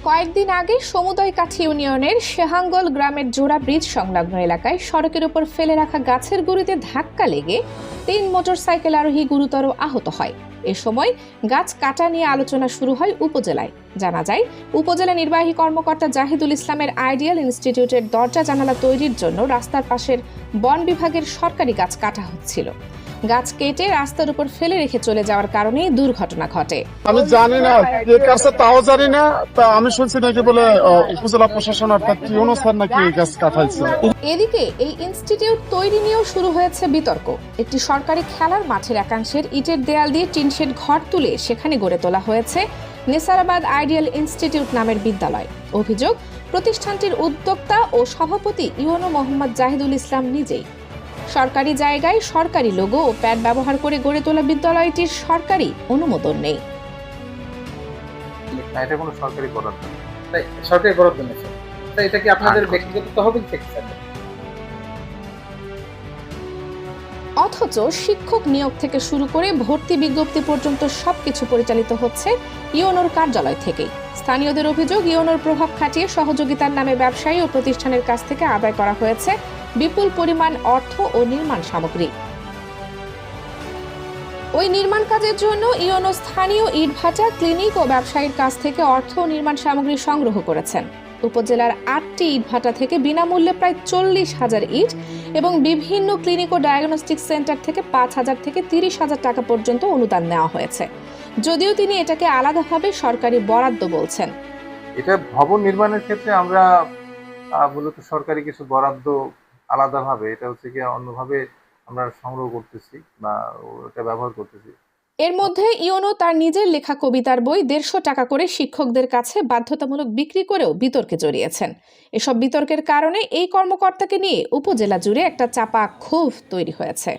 কয়েকদিন আগে সমুদয়কাঠি ইউনিয়নের শেহাঙ্গল গ্রামের জোড়া ব্রিজ সংলগ্ন এলাকায় সড়কের উপর ফেলে রাখা গাছের গুঁড়িতে ধাক্কা লেগে 3 মোটরসাইকেল আরোহী গুরুতর আহত হয়। এ সময় গাছ কাটা নিয়ে আলোচনা শুরু হয় উপজেলায়। জানা যায়, উপজেলা নির্বাহী কর্মকর্তা জাহিদুল ইসলামের আইডিয়াল ইনস্টিটিউটের দরজা জানালা তৈরির জন্য রাস্তার পাশের বন বিভাগের সরকারি গাছ কাটা হচ্ছিল। গাছ কেটে রাস্তার উপর ফেলে রেখে চলে যাওয়ার কারণে দুর্ঘটনা ঘটে। আমি জানি না কে কাছে, তাও জানি না। তা আমি শুনছি নাকি বলে উপজেলা প্রশাসন অর্থাৎ ইউনো স্যার নাকি এই গাছ কাটাইছে। এদিকে এই ইনস্টিটিউট তৈরি নিয়েও শুরু হয়েছে বিতর্ক। একটি সরকারি খেলার মাঠের একাংশের ইটের দেয়াল দিয়ে টিনশেড ঘর তুলে সেখানে গড়ে তোলা হয়েছে নেসারাবাদ আইডিয়াল ইনস্টিটিউট নামের বিদ্যালয়। অভিযোগ, প্রতিষ্ঠানটির উদ্যোক্তা ও সভাপতি ইউনো মোহাম্মদ জাহিদুল ইসলাম নিজেই। সরকারি জায়গায় সরকারি লোগো ও প্যাড ব্যবহার করে গড়ে তোলা বিদ্যালয়টির সরকারি অনুমোদন নেই। এটা কোনো সরকারি বরাদ্দ না। তাই সরকারি বরাদ্দ নেই। তাই এটা কি আপনাদের ব্যক্তিগত তহবিল থেকে স্যার? অথচ শিক্ষক নিয়োগ থেকে শুরু করে ভর্তি বিজ্ঞপ্তি পর্যন্ত সবকিছু পরিচালিত হচ্ছে ইউনোর কার্যালয় থেকেই। স্থানীয়দের অভিযোগ, ইউনোর প্রভাব খাটিয়ে সহযোগিতার নামে ব্যবসায়ী ও প্রতিষ্ঠানের কাছ থেকে আদায় করা হয়েছে বিপুল পরিমাণ অর্থ ও নির্মাণ সামগ্রী। ওই নির্মাণ কাজের জন্য ইউনো স্থানীয় ইটভাটা, ক্লিনিক ও ব্যবসায়ীর কাছ থেকে অর্থ ও নির্মাণ সামগ্রী সংগ্রহ করেছেন। উপজেলার 8টি ইটভাটা থেকে বিনামূল্যে প্রায় 40,000 ইট এবং বিভিন্ন ক্লিনিক ও ডায়াগনস্টিক সেন্টার থেকে 5,000 থেকে 30,000 টাকা পর্যন্ত অনুদান নেওয়া হয়েছে। যদিও তিনি এটাকে আলাদাভাবে সরকারি বরাদ্দ বলছেন। এটা ভবন নির্মাণের ক্ষেত্রে আমরা মূলত সরকারি কিছু বরাদ্দ আলাদাভাবে, এটা হচ্ছে কি অন্যভাবে আমরা সংগ্রহ করতেছি বা ওটা ব্যবহার করতেছি। এর মধ্যে ইউনো তার নিজের লেখা কবিতার বই 150 টাকা করে শিক্ষকদের কাছে বাধ্যতামূলক বিক্রি করেও বিতর্কে জড়িয়েছেন। এসব বিতর্কের কারণে এই কর্মকর্তাকে নিয়ে উপজেলা জুড়ে একটা চাপা ক্ষোভ তৈরি হয়েছে।